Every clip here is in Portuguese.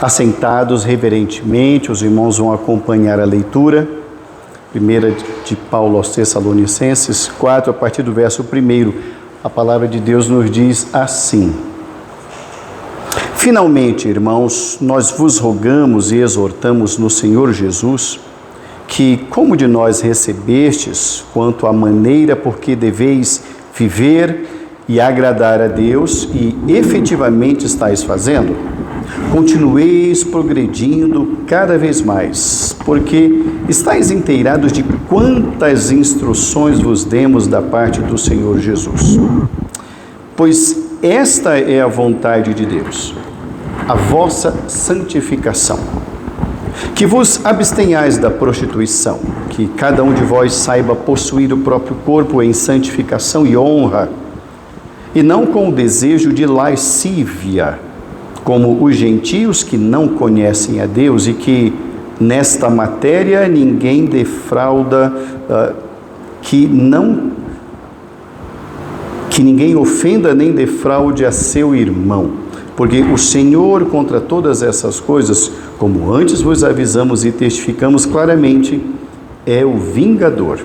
Assentados reverentemente, os irmãos vão acompanhar a leitura. Primeira de Paulo aos Tessalonicenses 4, a partir do verso 1. A palavra de Deus nos diz assim: Finalmente, irmãos, nós vos rogamos e exortamos no Senhor Jesus, que, como de nós recebestes, quanto à maneira por que deveis viver e agradar a Deus, e efetivamente estáis fazendo, continueis progredindo cada vez mais, porque estáis inteirados de quantas instruções vos demos da parte do Senhor Jesus. Pois esta é a vontade de Deus, a vossa santificação, que vos abstenhais da prostituição, que cada um de vós saiba possuir o próprio corpo em santificação e honra, e não com o desejo de lascívia, como os gentios que não conhecem a Deus e que nesta matéria ninguém defrauda, que ninguém ofenda nem defraude a seu irmão, porque o Senhor contra todas essas coisas, como antes vos avisamos e testificamos claramente, é o vingador.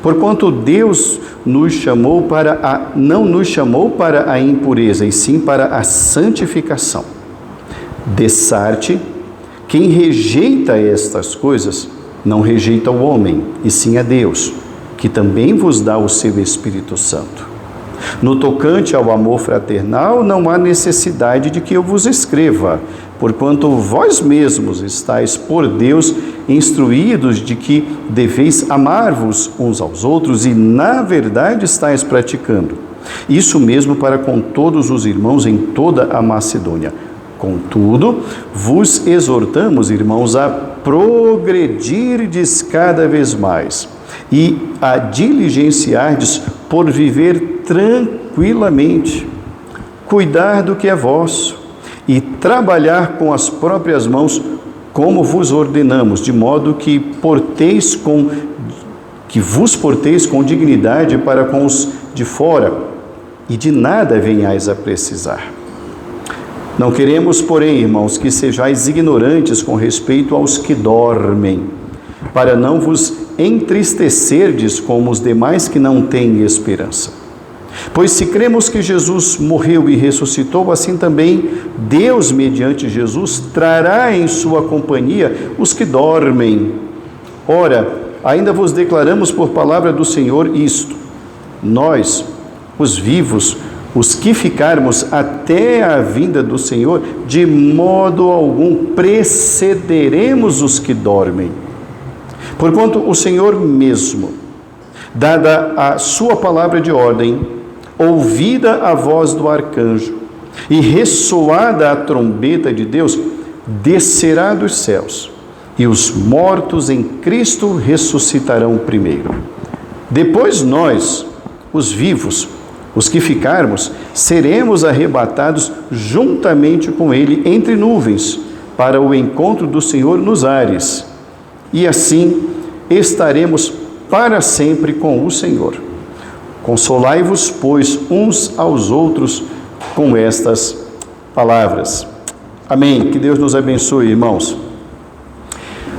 Porquanto Deus não nos chamou para a impureza, e sim para a santificação. Dessarte, quem rejeita estas coisas, não rejeita o homem, e sim a Deus, que também vos dá o seu Espírito Santo. No tocante ao amor fraternal, não há necessidade de que eu vos escreva, porquanto vós mesmos estáis por Deus instruídos de que deveis amar-vos uns aos outros e, na verdade, estáis praticando. Isso mesmo para com todos os irmãos em toda a Macedônia. Contudo, vos exortamos, irmãos, a progredirdes cada vez mais e a diligenciardes por viver tranquilamente, cuidar do que é vosso e trabalhar com as próprias mãos, como vos ordenamos, de modo que vos porteis com dignidade para com os de fora, e de nada venhais a precisar. Não queremos, porém, irmãos, que sejais ignorantes com respeito aos que dormem, para não vos entristecerdes como os demais que não têm esperança. Pois se cremos que Jesus morreu e ressuscitou, assim também Deus, mediante Jesus, trará em sua companhia os que dormem. Ora, ainda vos declaramos por palavra do Senhor isto: nós, os vivos, os que ficarmos até a vinda do Senhor, de modo algum precederemos os que dormem. Porquanto o Senhor mesmo, dada a sua palavra de ordem, ouvida a voz do arcanjo e ressoada a trombeta de Deus, descerá dos céus, e os mortos em Cristo ressuscitarão primeiro. Depois nós, os vivos, os que ficarmos, seremos arrebatados juntamente com ele entre nuvens, para o encontro do Senhor nos ares, e assim estaremos para sempre com o Senhor. Consolai-vos, pois, uns aos outros com estas palavras. Amém. Que Deus nos abençoe, irmãos.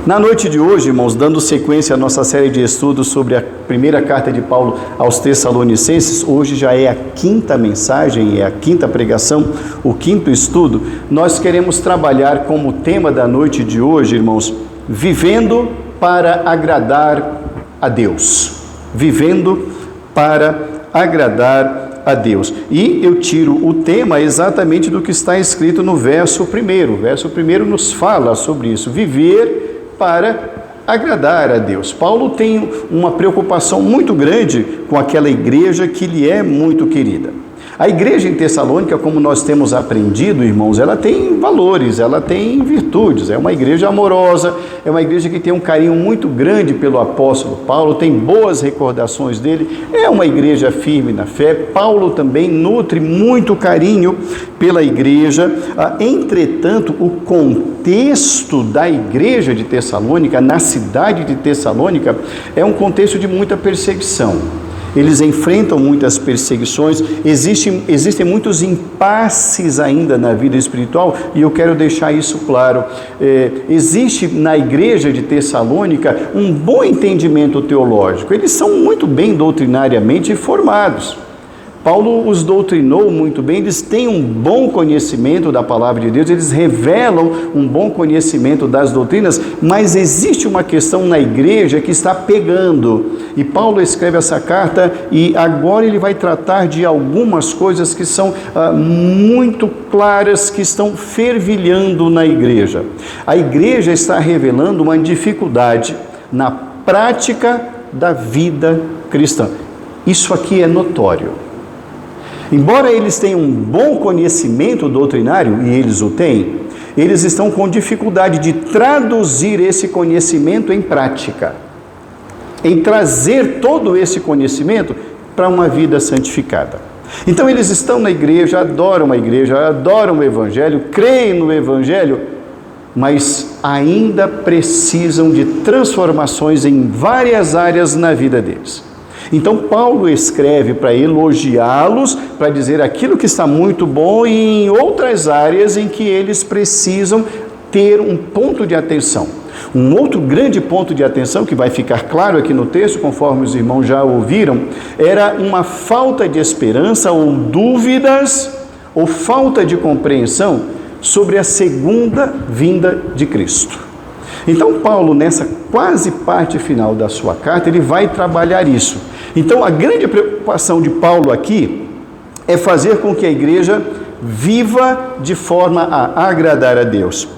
Na noite de hoje, irmãos, dando sequência à nossa série de estudos sobre a primeira carta de Paulo aos Tessalonicenses, hoje já é a quinta mensagem, é a quinta pregação, o quinto estudo. Nós queremos trabalhar como tema da noite de hoje, irmãos, vivendo para agradar a Deus. Vivendo para agradar a Deus. E eu tiro o tema exatamente do que está escrito no verso 1. O verso 1 nos fala sobre isso, viver para agradar a Deus. Paulo tem uma preocupação muito grande com aquela igreja que lhe é muito querida. A igreja em Tessalônica, como nós temos aprendido, irmãos, ela tem valores, ela tem virtudes, é uma igreja amorosa, é uma igreja que tem um carinho muito grande pelo apóstolo Paulo, tem boas recordações dele, é uma igreja firme na fé. Paulo também nutre muito carinho pela igreja. Entretanto, o contexto da igreja de Tessalônica, na cidade de Tessalônica, é um contexto de muita perseguição. Eles enfrentam muitas perseguições, existem muitos impasses ainda na vida espiritual, e eu quero deixar isso claro. Existe na igreja de Tessalônica um bom entendimento teológico, eles são muito bem doutrinariamente formados. Paulo os doutrinou muito bem, eles têm um bom conhecimento da palavra de Deus, eles revelam um bom conhecimento das doutrinas, mas existe uma questão na igreja que está pegando. E Paulo escreve essa carta e agora ele vai tratar de algumas coisas que são muito claras, que estão fervilhando na igreja. A igreja está revelando uma dificuldade na prática da vida cristã. Isso aqui é notório. Embora eles tenham um bom conhecimento doutrinário, e eles o têm, eles estão com dificuldade de traduzir esse conhecimento em prática, em trazer todo esse conhecimento para uma vida santificada. Então eles estão na igreja, adoram o Evangelho, creem no Evangelho, mas ainda precisam de transformações em várias áreas na vida deles. Então Paulo escreve para elogiá-los, para dizer aquilo que está muito bom e em outras áreas em que eles precisam ter um ponto de atenção. Um outro grande ponto de atenção, que vai ficar claro aqui no texto, conforme os irmãos já ouviram, era uma falta de esperança ou dúvidas ou falta de compreensão sobre a segunda vinda de Cristo. Então Paulo, nessa quase parte final da sua carta, ele vai trabalhar isso. Então a grande preocupação de Paulo aqui é fazer com que a igreja viva de forma a agradar a Deus.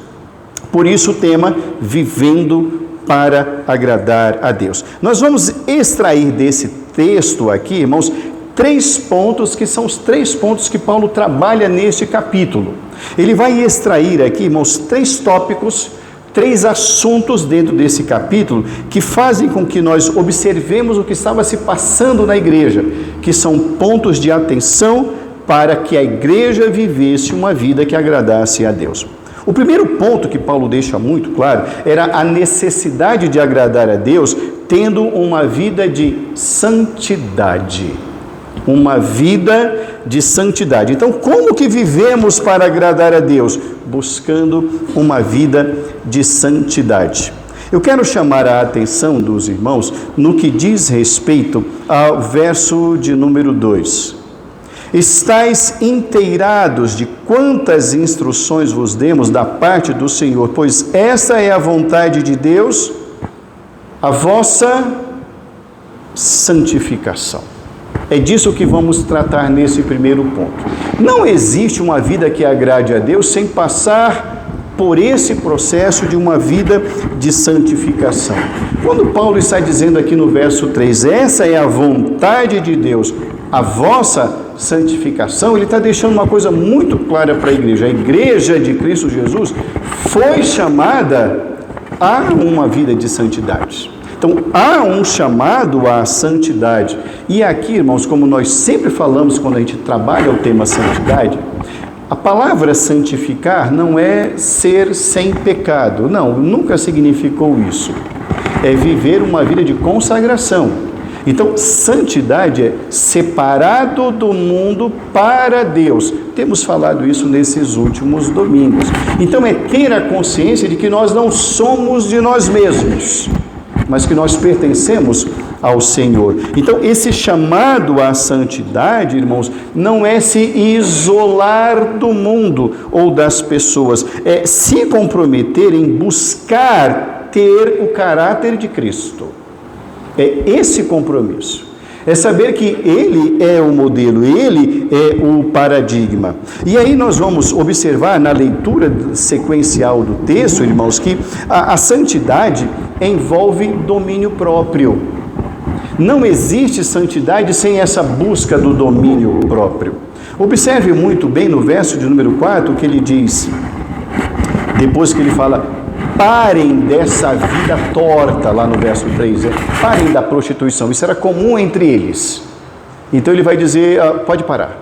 Por isso o tema, vivendo para agradar a Deus. Nós vamos extrair desse texto aqui, irmãos, 3 pontos, que são os 3 pontos que Paulo trabalha neste capítulo. Ele vai extrair aqui, irmãos, 3 tópicos, 3 assuntos dentro desse capítulo que fazem com que nós observemos o que estava se passando na igreja, que são pontos de atenção para que a igreja vivesse uma vida que agradasse a Deus. O primeiro ponto que Paulo deixa muito claro era a necessidade de agradar a Deus tendo uma vida de santidade. Uma vida de santidade. Então, como que vivemos para agradar a Deus? Buscando uma vida de santidade. Eu quero chamar a atenção dos irmãos no que diz respeito ao verso de número 2. Estais inteirados de quantas instruções vos demos da parte do Senhor, pois essa é a vontade de Deus, a vossa santificação. É disso que vamos tratar nesse primeiro ponto. Não existe uma vida que agrade a Deus sem passar por esse processo de uma vida de santificação. Quando Paulo está dizendo aqui no verso 3, essa é a vontade de Deus, a vossa santificação, ele está deixando uma coisa muito clara para a igreja. A igreja de Cristo Jesus foi chamada a uma vida de santidade. Então, há um chamado à santidade. E aqui, irmãos, como nós sempre falamos quando a gente trabalha o tema santidade, a palavra santificar não é ser sem pecado. Não, nunca significou isso. É viver uma vida de consagração. Então, santidade é separado do mundo para Deus. Temos falado isso nesses últimos domingos. Então, é ter a consciência de que nós não somos de nós mesmos, mas que nós pertencemos ao Senhor. Então, esse chamado à santidade, irmãos, não é se isolar do mundo ou das pessoas, é se comprometer em buscar ter o caráter de Cristo. É esse compromisso. É saber que Ele é o modelo, Ele é o paradigma. E aí nós vamos observar na leitura sequencial do texto, irmãos, que a santidade envolve domínio próprio. Não existe santidade sem essa busca do domínio próprio. Observe muito bem no verso de número 4 que ele diz, depois que ele fala, parem dessa vida torta, lá no verso 3, parem da prostituição, isso era comum entre eles. Então ele vai dizer, pode parar.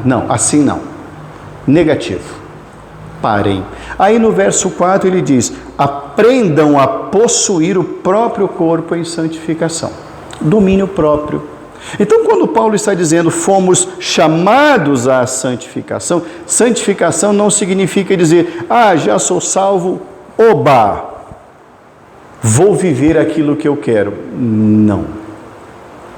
Não, assim não. Negativo. Parem. Aí no verso 4 ele diz, aprendam a possuir o próprio corpo em santificação. Domínio próprio. Então, quando Paulo está dizendo fomos chamados à santificação, santificação não significa dizer, já sou salvo, oba, vou viver aquilo que eu quero. Não.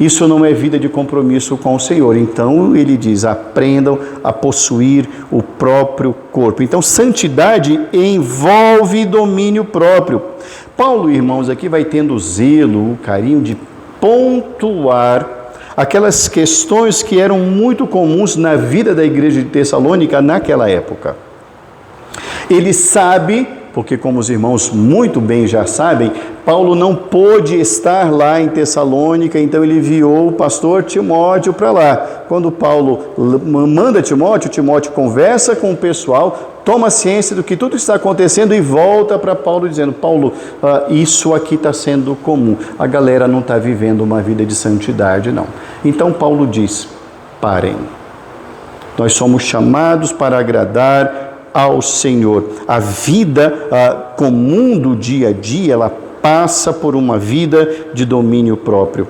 Isso não é vida de compromisso com o Senhor. Então, ele diz, aprendam a possuir o próprio corpo. Então, santidade envolve domínio próprio. Paulo, irmãos, aqui vai tendo o zelo, o carinho de pontuar aquelas questões que eram muito comuns na vida da igreja de Tessalônica naquela época. Ele sabe, porque como os irmãos muito bem já sabem, Paulo não pôde estar lá em Tessalônica, então ele enviou o pastor Timóteo para lá. Quando Paulo manda Timóteo, Timóteo conversa com o pessoal, toma ciência do que tudo está acontecendo e volta para Paulo dizendo, Paulo, isso aqui está sendo comum, a galera não está vivendo uma vida de santidade, não. Então Paulo diz, parem, nós somos chamados para agradar ao Senhor. A vida comum do dia a dia, ela passa por uma vida de domínio próprio.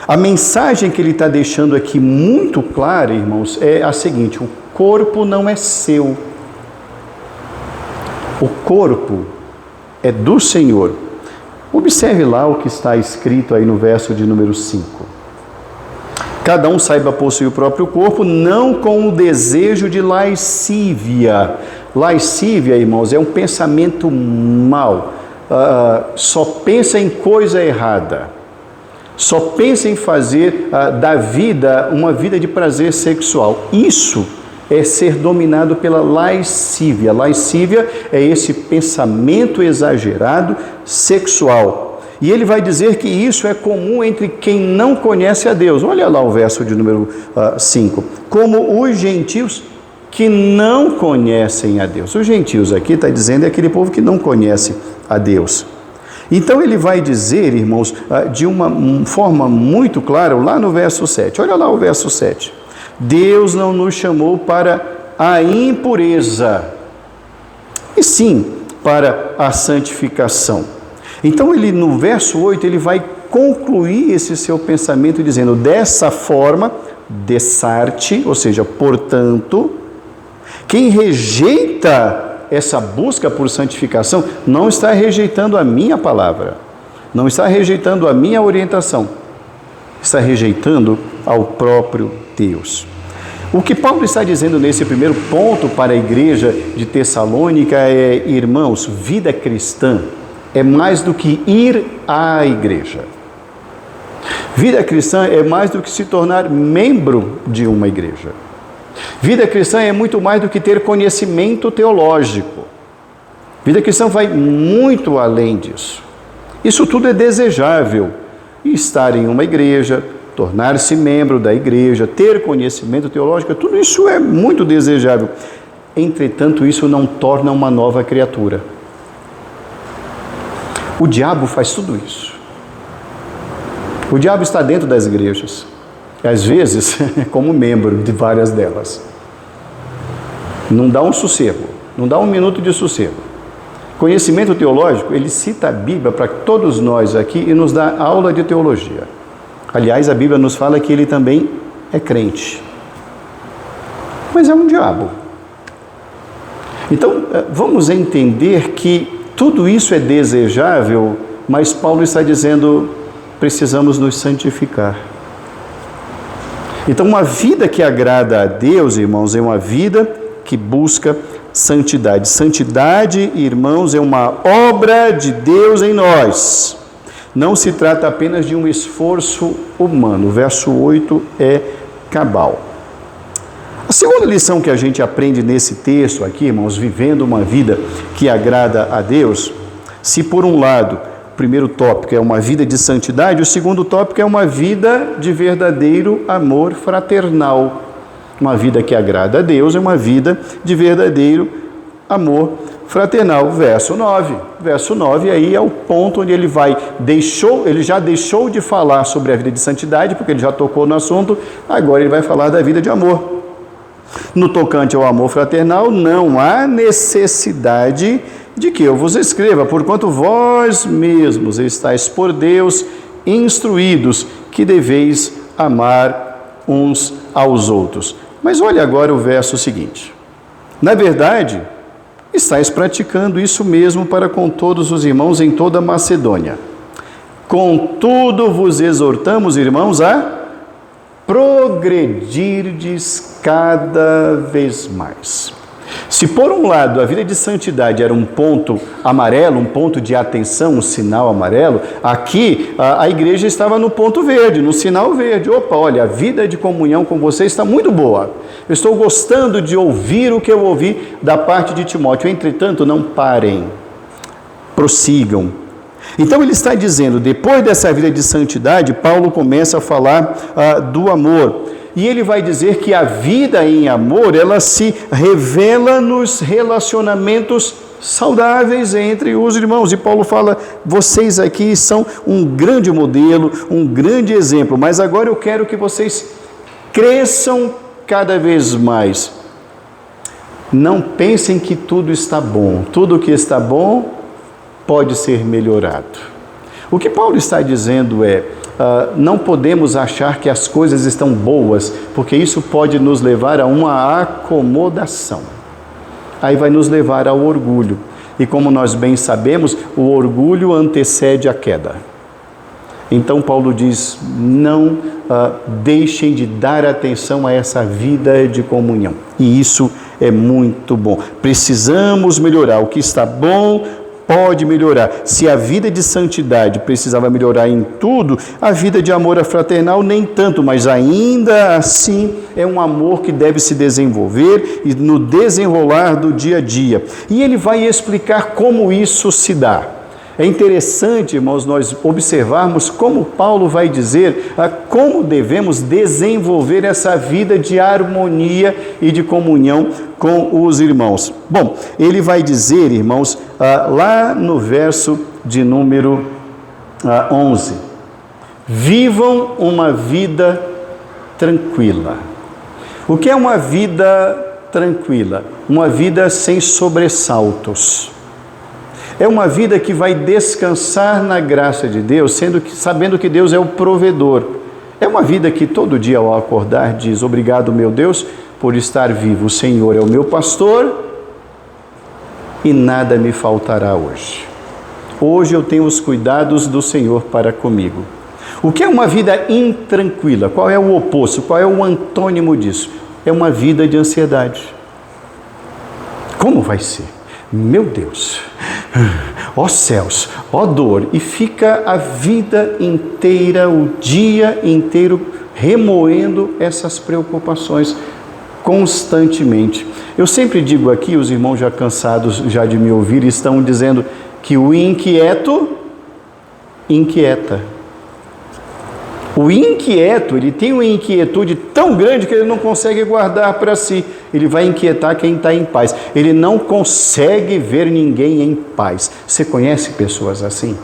A mensagem que ele está deixando aqui muito clara, irmãos, é a seguinte, o corpo não é seu. O corpo é do Senhor. Observe lá o que está escrito aí no verso de número 5. Cada um saiba possuir o próprio corpo, não com o desejo de lascívia. Lascívia, irmãos, é um pensamento mau. Só pensa em coisa errada. Só pensa em fazer da vida uma vida de prazer sexual. Isso é ser dominado pela lascívia. Lascívia é esse pensamento exagerado sexual. E ele vai dizer que isso é comum entre quem não conhece a Deus. Olha lá o verso de número 5. Como os gentios que não conhecem a Deus. Os gentios aqui está dizendo é aquele povo que não conhece a Deus. Então ele vai dizer, irmãos, de uma forma muito clara, lá no verso 7. Olha lá o verso 7. Deus não nos chamou para a impureza, e sim para a santificação. Então ele, no verso 8, ele vai concluir esse seu pensamento dizendo, dessa forma, dessarte, ou seja, portanto, quem rejeita essa busca por santificação não está rejeitando a minha palavra, não está rejeitando a minha orientação, está rejeitando ao próprio Deus. O que Paulo está dizendo nesse primeiro ponto para a igreja de Tessalônica é, irmãos, vida cristã é mais do que ir à igreja. Vida cristã é mais do que se tornar membro de uma igreja. Vida cristã é muito mais do que ter conhecimento teológico. Vida cristã vai muito além disso. Isso tudo é desejável. Estar em uma igreja, tornar-se membro da igreja, ter conhecimento teológico, tudo isso é muito desejável. Entretanto, isso não torna uma nova criatura. O diabo faz tudo isso. O diabo está dentro das igrejas. Às vezes, como membro de várias delas. Não dá um sossego, não dá um minuto de sossego. Conhecimento teológico, ele cita a Bíblia para todos nós aqui e nos dá aula de teologia. Aliás, a Bíblia nos fala que ele também é crente. Mas é um diabo. Então, vamos entender que tudo isso é desejável, mas Paulo está dizendo, precisamos nos santificar. Então, uma vida que agrada a Deus, irmãos, é uma vida que busca santidade. Santidade, irmãos, é uma obra de Deus em nós. Não se trata apenas de um esforço humano. O verso 8 é cabal. A segunda lição que a gente aprende nesse texto aqui, irmãos, vivendo uma vida que agrada a Deus, se por um lado, o primeiro tópico é uma vida de santidade, o segundo tópico é uma vida de verdadeiro amor fraternal. Uma vida que agrada a Deus é uma vida de verdadeiro amor fraternal. Verso 9. Verso 9 aí é o ponto onde ele já deixou de falar sobre a vida de santidade, porque ele já tocou no assunto, agora ele vai falar da vida de amor. No tocante ao amor fraternal, não há necessidade de que eu vos escreva, porquanto vós mesmos estáis por Deus instruídos que deveis amar uns aos outros. Mas olha agora o verso seguinte. Na verdade, estáis praticando isso mesmo para com todos os irmãos em toda a Macedônia. Contudo, vos exortamos, irmãos, a progredirdes cada vez mais. Se por um lado a vida de santidade era um ponto amarelo, um ponto de atenção, um sinal amarelo, aqui a igreja estava no ponto verde, no sinal verde. Opa, olha, a vida de comunhão com você está muito boa. Eu estou gostando de ouvir o que eu ouvi da parte de Timóteo. Entretanto, não parem, prossigam. Então ele está dizendo, depois dessa vida de santidade, Paulo começa a falar do amor. E ele vai dizer que a vida em amor, ela se revela nos relacionamentos saudáveis entre os irmãos. E Paulo fala, vocês aqui são um grande modelo, um grande exemplo, mas agora eu quero que vocês cresçam cada vez mais. Não pensem que tudo está bom. Tudo que está bom pode ser melhorado. O que Paulo está dizendo é, não podemos achar que as coisas estão boas, porque isso pode nos levar a uma acomodação. Aí vai nos levar ao orgulho. E como nós bem sabemos, o orgulho antecede a queda. Então Paulo diz, não deixem de dar atenção a essa vida de comunhão. E isso é muito bom. Precisamos melhorar. O que está bom pode melhorar. Se a vida de santidade precisava melhorar em tudo, a vida de amor fraternal nem tanto, mas ainda assim é um amor que deve se desenvolver e no desenrolar do dia a dia. E ele vai explicar como isso se dá. É interessante, irmãos, nós observarmos como Paulo vai dizer como devemos desenvolver essa vida de harmonia e de comunhão com os irmãos. Bom, ele vai dizer, irmãos, lá no verso de número 11, vivam uma vida tranquila. O que é uma vida tranquila? Uma vida sem sobressaltos. É uma vida que vai descansar na graça de Deus, sabendo que Deus é o provedor. É uma vida que todo dia ao acordar diz, obrigado meu Deus por estar vivo, o Senhor é o meu pastor e nada me faltará hoje. Hoje eu tenho os cuidados do Senhor para comigo. O que é uma vida intranquila? Qual é o oposto? Qual é o antônimo disso? É uma vida de ansiedade. Como vai ser? Meu Deus, ó céus, ó dor, e fica a vida inteira, o dia inteiro, remoendo essas preocupações constantemente. Eu sempre digo aqui, os irmãos já cansados já de me ouvir, estão dizendo que o inquieto inquieta. O inquieto, ele tem uma inquietude tão grande que ele não consegue guardar para si. Ele vai inquietar quem está em paz. Ele não consegue ver ninguém em paz. Você conhece pessoas assim?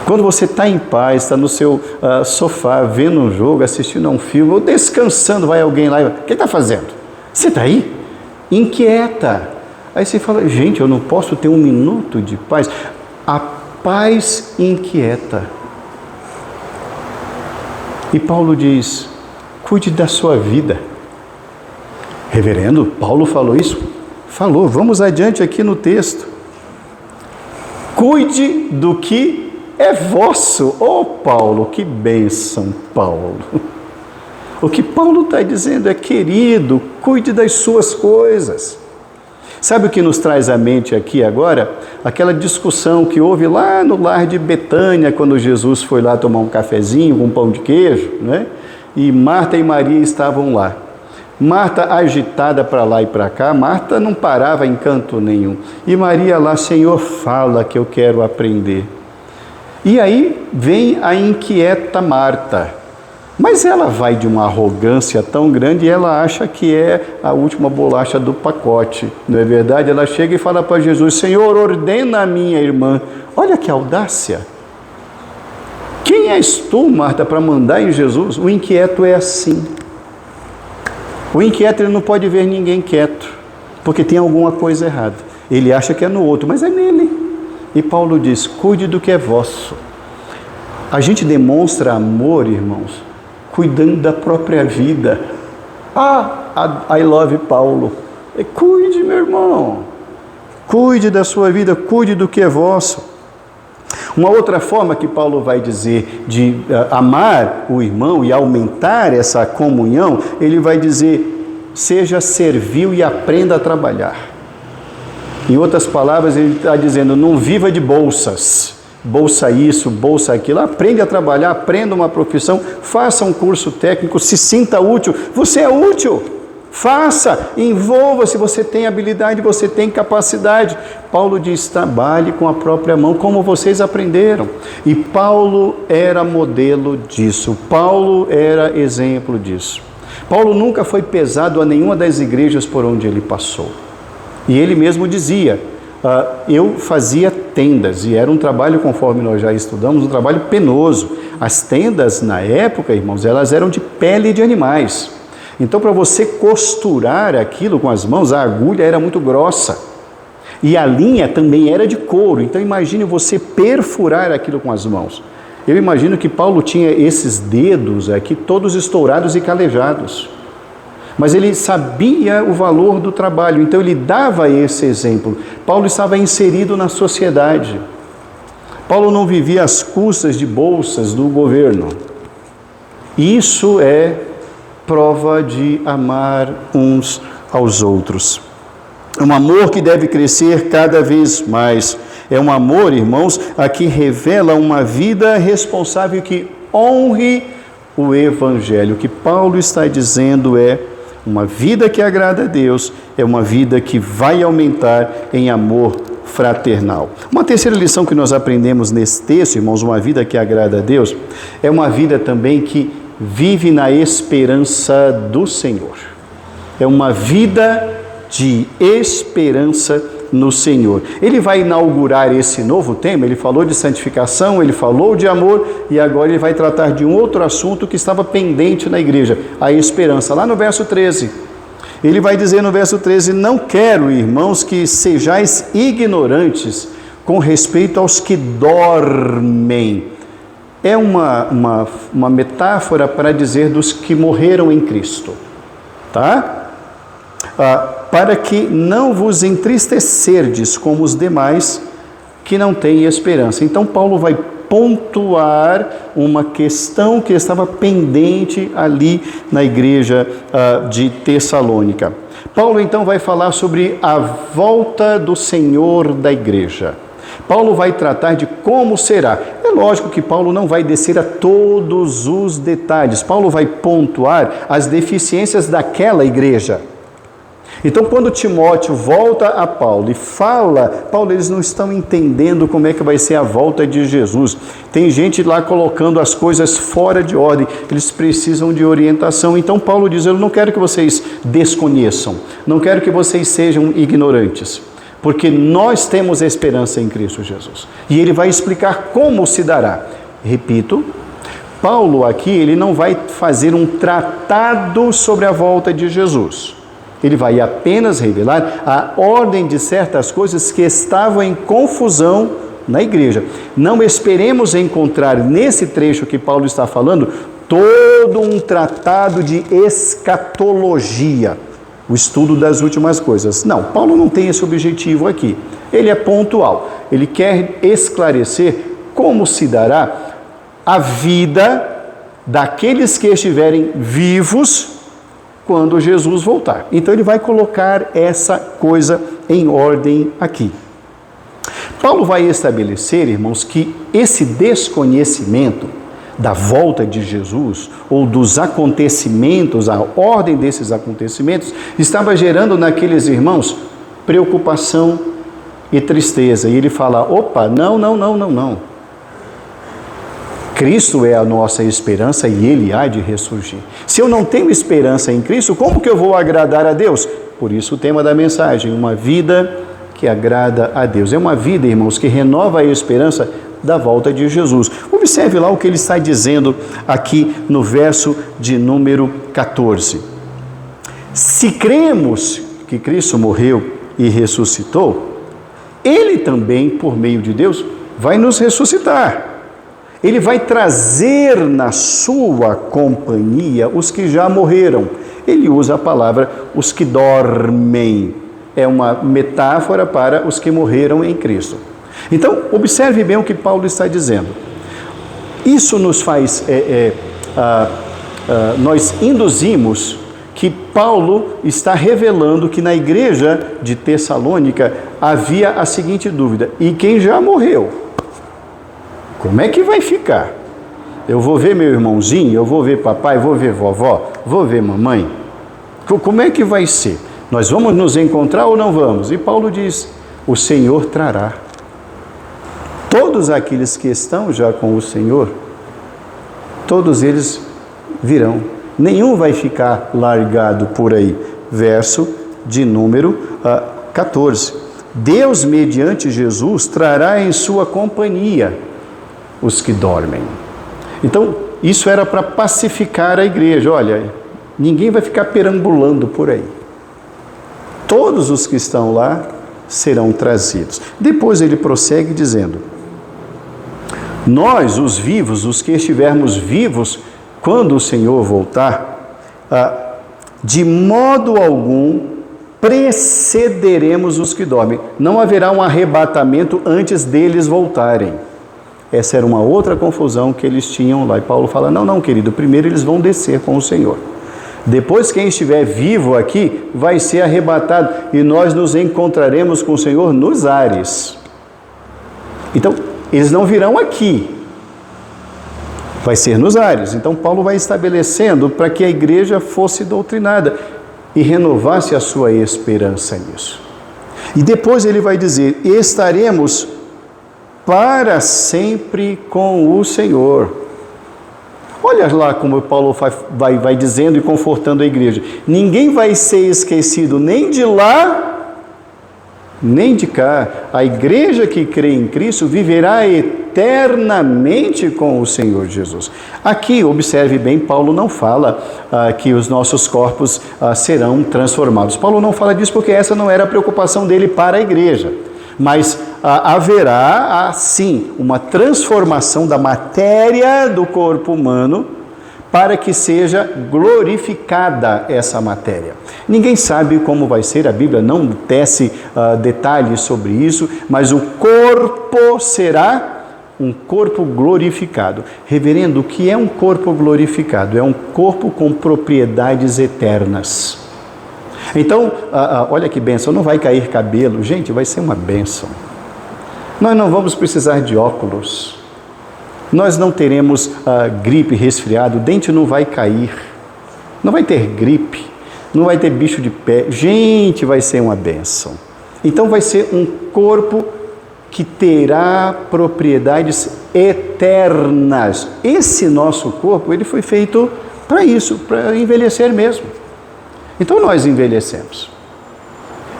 Quando você está em paz, está no seu sofá, vendo um jogo, assistindo a um filme, ou descansando, vai alguém lá e vai, o que está fazendo? Você está aí? Inquieta. Aí você fala, gente, eu não posso ter um minuto de paz. A paz inquieta. E Paulo diz, cuide da sua vida. Reverendo, Paulo falou isso? Falou, vamos adiante aqui no texto. Cuide do que é vosso. Oh, Paulo, que bênção, Paulo. O que Paulo está dizendo é, querido, cuide das suas coisas. Sabe o que nos traz à mente aqui agora? Aquela discussão que houve lá no lar de Betânia, quando Jesus foi lá tomar um cafezinho com um pão de queijo, né? E Marta e Maria estavam lá. Marta agitada para lá e para cá, Marta não parava em canto nenhum. E Maria lá, Senhor, fala que eu quero aprender. E aí vem a inquieta Marta. Mas ela vai de uma arrogância tão grande e ela acha que é a última bolacha do pacote. Não é verdade? Ela chega e fala para Jesus, Senhor, ordena a minha irmã. Olha que audácia. Quem és tu, Marta, para mandar em Jesus? O inquieto é assim. O inquieto ele não pode ver ninguém quieto, porque tem alguma coisa errada. Ele acha que é no outro, mas é nele. E Paulo diz, cuide do que é vosso. A gente demonstra amor, irmãos, cuidando da própria vida. I love Paulo. Cuide, meu irmão. Cuide da sua vida, cuide do que é vosso. Uma outra forma que Paulo vai dizer de amar o irmão e aumentar essa comunhão, ele vai dizer, seja servil e aprenda a trabalhar. Em outras palavras, ele está dizendo, não viva de bolsas, bolsa isso, bolsa aquilo, aprende a trabalhar, aprenda uma profissão, faça um curso técnico, se sinta útil, você é útil, faça, envolva-se, você tem habilidade, você tem capacidade. Paulo diz, trabalhe com a própria mão, como vocês aprenderam. E Paulo era modelo disso, Paulo era exemplo disso. Paulo nunca foi pesado a nenhuma das igrejas por onde ele passou. E ele mesmo dizia, eu fazia tendas, e era um trabalho, conforme nós já estudamos, um trabalho penoso. As tendas, na época, irmãos, elas eram de pele de animais. Então, para você costurar aquilo com as mãos, a agulha era muito grossa. E a linha também era de couro. Então, imagine você perfurar aquilo com as mãos. Eu imagino que Paulo tinha esses dedos aqui todos estourados e calejados. Mas ele sabia o valor do trabalho, então ele dava esse exemplo. Paulo estava inserido na sociedade. Paulo não vivia às custas de bolsas do governo. Isso é prova de amar uns aos outros. É um amor que deve crescer cada vez mais. É um amor, irmãos, a que revela uma vida responsável que honre o Evangelho. O que Paulo está dizendo é uma vida que agrada a Deus, é uma vida que vai aumentar em amor fraternal. Uma terceira lição que nós aprendemos nesse texto, irmãos, uma vida que agrada a Deus, é uma vida também que vive na esperança do Senhor. É uma vida de esperança no Senhor. Ele vai inaugurar esse novo tema, ele falou de santificação, ele falou de amor, e agora ele vai tratar de um outro assunto que estava pendente na igreja, a esperança. Lá no verso 13, ele vai dizer no verso 13, não quero, irmãos, que sejais ignorantes com respeito aos que dormem. É uma metáfora para dizer dos que morreram em Cristo, tá? Para que não vos entristecerdes como os demais que não têm esperança. Então Paulo vai pontuar uma questão que estava pendente ali na igreja de Tessalônica. Paulo então vai falar sobre a volta do Senhor da igreja. Paulo vai tratar de como será. É lógico que Paulo não vai descer a todos os detalhes. Paulo vai pontuar as deficiências daquela igreja. Então, quando Timóteo volta a Paulo e fala, Paulo, eles não estão entendendo como é que vai ser a volta de Jesus. Tem gente lá colocando as coisas fora de ordem, eles precisam de orientação. Então, Paulo diz, eu não quero que vocês desconheçam, não quero que vocês sejam ignorantes, porque nós temos esperança em Cristo Jesus. E ele vai explicar como se dará. Repito, Paulo aqui, ele não vai fazer um tratado sobre a volta de Jesus. Ele vai apenas revelar a ordem de certas coisas que estavam em confusão na igreja. Não esperemos encontrar nesse trecho que Paulo está falando todo um tratado de escatologia, o estudo das últimas coisas. Não, Paulo não tem esse objetivo aqui. Ele é pontual. Ele quer esclarecer como se dará a vida daqueles que estiverem vivos quando Jesus voltar. Então ele vai colocar essa coisa em ordem aqui. Paulo vai estabelecer, irmãos, que esse desconhecimento da volta de Jesus, ou dos acontecimentos, a ordem desses acontecimentos, estava gerando naqueles irmãos preocupação e tristeza. E ele fala, opa, não. Cristo é a nossa esperança e Ele há de ressurgir. Se eu não tenho esperança em Cristo, como que eu vou agradar a Deus? Por isso o tema da mensagem, uma vida que agrada a Deus. É uma vida, irmãos, que renova a esperança da volta de Jesus. Observe lá o que ele está dizendo aqui no verso de número 14. Se cremos que Cristo morreu e ressuscitou, Ele também, por meio de Deus, vai nos ressuscitar Ele vai trazer na sua companhia os que já morreram. Ele usa a palavra os que dormem. É uma metáfora para os que morreram em Cristo. Então, observe bem o que Paulo está dizendo. Isso nos faz, nós induzimos que Paulo está revelando que na igreja de Tessalônica havia a seguinte dúvida: e quem já morreu? Como é que vai ficar? Eu vou ver meu irmãozinho, eu vou ver papai, vou ver vovó, vou ver mamãe? Como é que vai ser? Nós vamos nos encontrar ou não vamos? E Paulo diz: o Senhor trará. Todos aqueles que estão já com o Senhor, todos eles virão. Nenhum vai ficar largado por aí. Verso de número 14. Deus, mediante Jesus, trará em sua companhia os que dormem. Então, isso era para pacificar a igreja. Olha, ninguém vai ficar perambulando por aí. Todos os que estão lá serão trazidos. Depois ele prossegue dizendo: nós, os vivos, os que estivermos vivos, quando o Senhor voltar, de modo algum precederemos os que dormem. Não haverá um arrebatamento antes deles voltarem. Essa era uma outra confusão que eles tinham lá. E Paulo fala: não, querido, primeiro eles vão descer com o Senhor. Depois, quem estiver vivo aqui vai ser arrebatado e nós nos encontraremos com o Senhor nos ares. Então, eles não virão aqui, vai ser nos ares. Então, Paulo vai estabelecendo para que a igreja fosse doutrinada e renovasse a sua esperança nisso. E depois ele vai dizer: estaremos para sempre com o Senhor. Olha lá como Paulo vai dizendo e confortando a igreja. Ninguém vai ser esquecido nem de lá, nem de cá. A igreja que crê em Cristo viverá eternamente com o Senhor Jesus. Aqui, observe bem, Paulo não fala que os nossos corpos serão transformados. Paulo não fala disso porque essa não era a preocupação dele para a igreja. Mas haverá, sim, uma transformação da matéria do corpo humano para que seja glorificada essa matéria. Ninguém sabe como vai ser, a Bíblia não tece detalhes sobre isso, mas o corpo será um corpo glorificado. Reverendo, o que é um corpo glorificado? É um corpo com propriedades eternas. Então, olha que bênção, não vai cair cabelo, gente, vai ser uma bênção. Nós não vamos precisar de óculos, nós não teremos gripe, resfriado, o dente não vai cair, não vai ter gripe, não vai ter bicho de pé, gente, vai ser uma bênção. Então vai ser um corpo que terá propriedades eternas. Esse nosso corpo, ele foi feito para isso, para envelhecer mesmo. Então nós envelhecemos.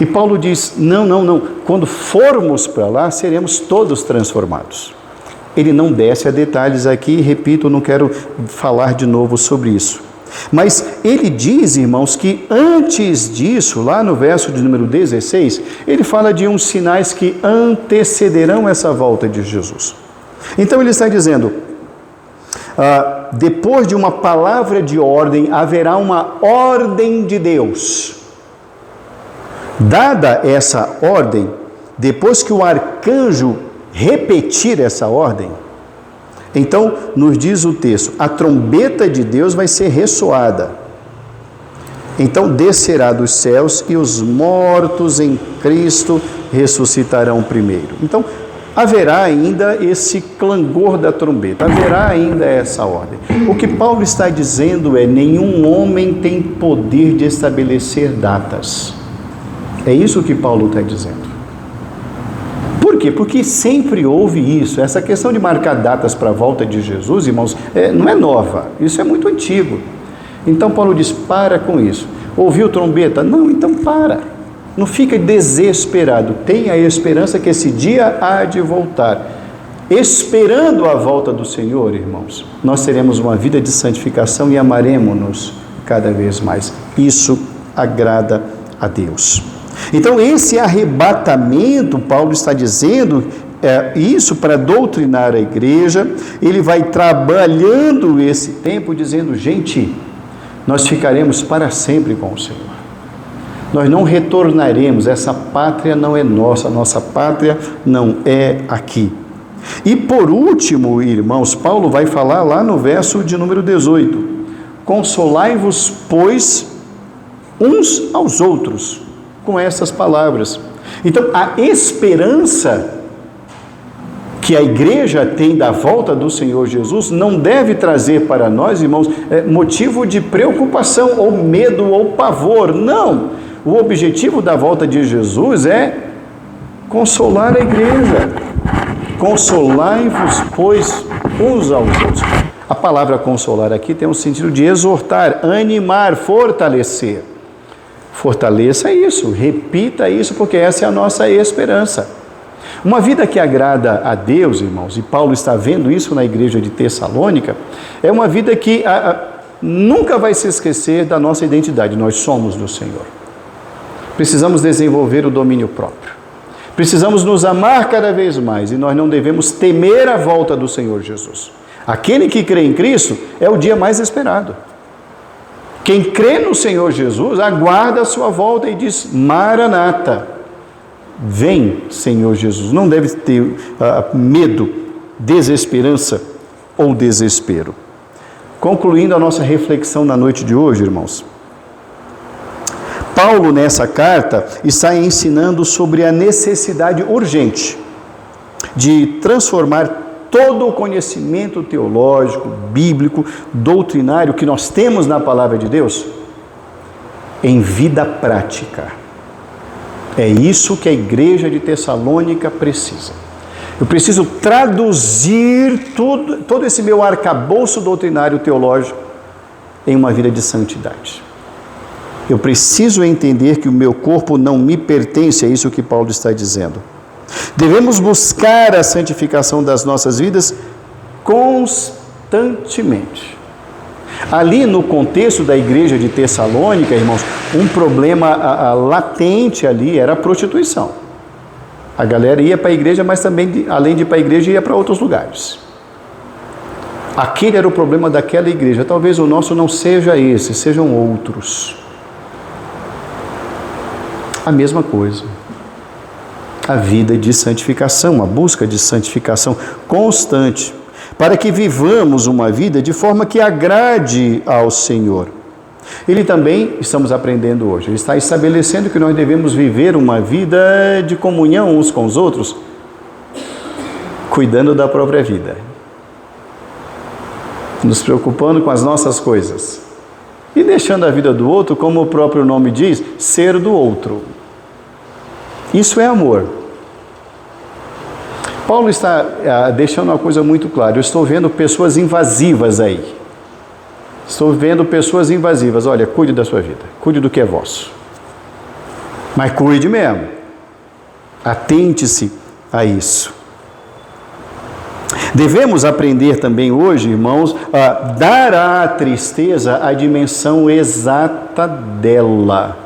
E Paulo diz: não, quando formos para lá, seremos todos transformados. Ele não desce a detalhes aqui, repito, não quero falar de novo sobre isso. Mas ele diz, irmãos, que antes disso, lá no verso de número 16, ele fala de uns sinais que antecederão essa volta de Jesus. Então ele está dizendo: depois de uma palavra de ordem, haverá uma ordem de Deus. Dada essa ordem, depois que o arcanjo repetir essa ordem, então nos diz o texto: a trombeta de Deus vai ser ressoada. Então descerá dos céus e os mortos em Cristo ressuscitarão primeiro. Então haverá ainda esse clangor da trombeta, haverá ainda essa ordem. O que Paulo está dizendo é: nenhum homem tem poder de estabelecer datas. É isso que Paulo está dizendo. Por quê? Porque sempre houve isso. Essa questão de marcar datas para a volta de Jesus, irmãos, não é nova. Isso é muito antigo. Então Paulo diz: para com isso. Ouviu trombeta? Não, então para. Não fica desesperado. Tenha a esperança que esse dia há de voltar. Esperando a volta do Senhor, irmãos, nós teremos uma vida de santificação e amaremos-nos cada vez mais. Isso agrada a Deus. Então, esse arrebatamento, Paulo está dizendo isso para doutrinar a igreja. Ele vai trabalhando esse tempo dizendo: gente, nós ficaremos para sempre com o Senhor. Nós não retornaremos, essa pátria não é nossa, nossa pátria não é aqui. E por último, irmãos, Paulo vai falar lá no verso de número 18: consolai-vos, pois, uns aos outros, com essas palavras. Então, a esperança que a igreja tem da volta do Senhor Jesus não deve trazer para nós, irmãos, motivo de preocupação, ou medo, ou pavor. Não! O objetivo da volta de Jesus é consolar a igreja. Consolai-vos, pois, uns aos outros. A palavra consolar aqui tem um sentido de exortar, animar, fortalecer. Fortaleça isso, repita isso, porque essa é a nossa esperança. Uma vida que agrada a Deus, irmãos, e Paulo está vendo isso na igreja de Tessalônica, é uma vida que nunca vai se esquecer da nossa identidade. Nós somos do Senhor. Precisamos desenvolver o domínio próprio. Precisamos nos amar cada vez mais, e nós não devemos temer a volta do Senhor Jesus. Aquele que crê em Cristo é o dia mais esperado. Quem crê no Senhor Jesus aguarda a sua volta e diz: Maranata, vem, Senhor Jesus. Não deve ter medo, desesperança ou desespero. Concluindo a nossa reflexão na noite de hoje, irmãos, Paulo, nessa carta, está ensinando sobre a necessidade urgente de transformar todo o conhecimento teológico, bíblico, doutrinário que nós temos na palavra de Deus em vida prática. É isso que a igreja de Tessalônica precisa. Eu preciso traduzir todo esse meu arcabouço doutrinário teológico em uma vida de santidade. Eu preciso entender que o meu corpo não me pertence, é isso que Paulo está dizendo. Devemos buscar a santificação das nossas vidas constantemente. Ali no contexto da igreja de Tessalônica, irmãos, um problema latente ali era a prostituição. A galera ia para a igreja, mas também, além de ir para a igreja, ia para outros lugares. Aquele era o problema daquela igreja. Talvez o nosso não seja esse, sejam outros. A mesma coisa. A vida de santificação, a busca de santificação constante, para que vivamos uma vida de forma que agrade ao Senhor. Ele também, estamos aprendendo hoje, ele está estabelecendo que nós devemos viver uma vida de comunhão uns com os outros, cuidando da própria vida, nos preocupando com as nossas coisas e deixando a vida do outro, como o próprio nome diz, ser do outro. Isso é amor. Paulo está deixando uma coisa muito clara: eu estou vendo pessoas invasivas aí. Estou vendo pessoas invasivas. Olha, cuide da sua vida, cuide do que é vosso. Mas cuide mesmo. Atente-se a isso. Devemos aprender também hoje, irmãos, a dar à tristeza a dimensão exata dela.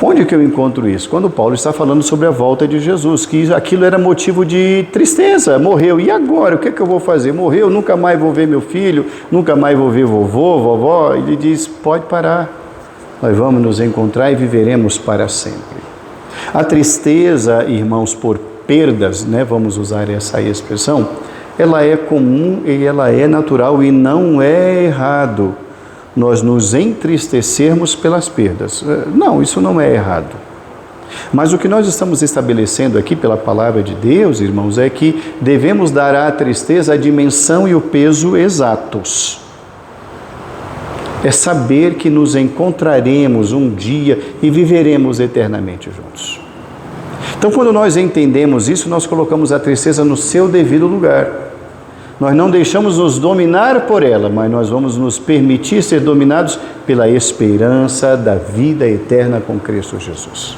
Onde que eu encontro isso? Quando Paulo está falando sobre a volta de Jesus, que aquilo era motivo de tristeza, morreu, e agora? O que é que eu vou fazer? Morreu, nunca mais vou ver meu filho, nunca mais vou ver vovô, vovó. Ele diz: pode parar, nós vamos nos encontrar e viveremos para sempre. A tristeza, irmãos, por perdas, vamos usar essa expressão, ela é comum e ela é natural, e não é errado nós nos entristecermos pelas perdas. Não, isso não é errado. Mas o que nós estamos estabelecendo aqui pela palavra de Deus, irmãos, é que devemos dar à tristeza a dimensão e o peso exatos. É saber que nos encontraremos um dia e viveremos eternamente juntos. Então, quando nós entendemos isso, nós colocamos a tristeza no seu devido lugar. Nós não deixamos nos dominar por ela, mas nós vamos nos permitir ser dominados pela esperança da vida eterna com Cristo Jesus.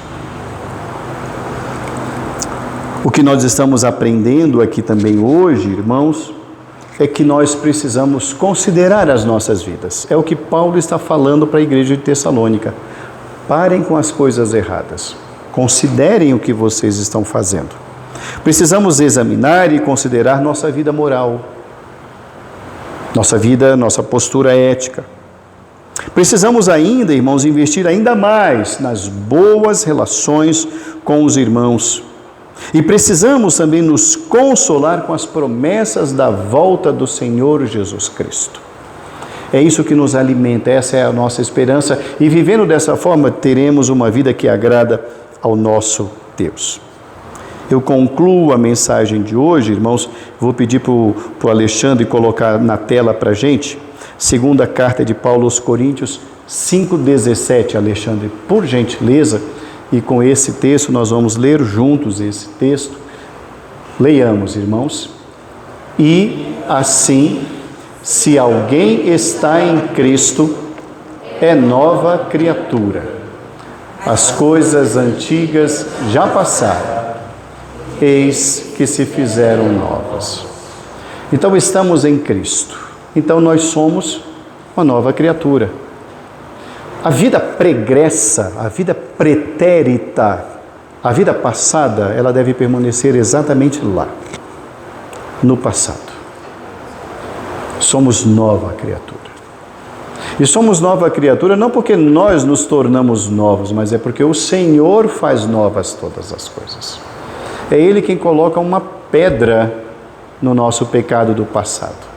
O que nós estamos aprendendo aqui também hoje, irmãos, é que nós precisamos considerar as nossas vidas. É o que Paulo está falando para a igreja de Tessalônica. Parem com as coisas erradas. Considerem o que vocês estão fazendo. Precisamos examinar e considerar nossa vida moral, nossa postura ética. Precisamos ainda, irmãos, investir ainda mais nas boas relações com os irmãos. E precisamos também nos consolar com as promessas da volta do Senhor Jesus Cristo. É isso que nos alimenta, essa é a nossa esperança. E vivendo dessa forma, teremos uma vida que agrada ao nosso Deus. Eu concluo a mensagem de hoje, irmãos. Vou pedir para o Alexandre colocar na tela para a gente. Segunda carta de Paulo aos Coríntios 5,17, Alexandre, por gentileza. E com esse texto nós vamos ler juntos esse texto. Leiamos, irmãos. E assim, se alguém está em Cristo, é nova criatura. As coisas antigas já passaram, eis que se fizeram novas. Então estamos em Cristo. Então nós somos uma nova criatura. A vida pregressa, a vida pretérita, a vida passada, ela deve permanecer exatamente lá, no passado. Somos nova criatura. E somos nova criatura não porque nós nos tornamos novos, mas é porque o Senhor faz novas todas as coisas. É Ele quem coloca uma pedra no nosso pecado do passado.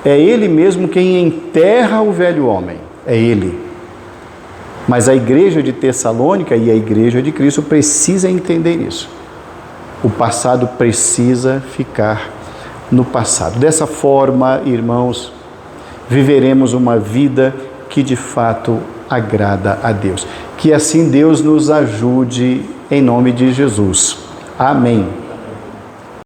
É Ele mesmo quem enterra o velho homem. É Ele. Mas a igreja de Tessalônica e a igreja de Cristo precisa entender isso. O passado precisa ficar no passado. Dessa forma, irmãos, viveremos uma vida que de fato agrada a Deus. Que assim Deus nos ajude em nome de Jesus. Amém.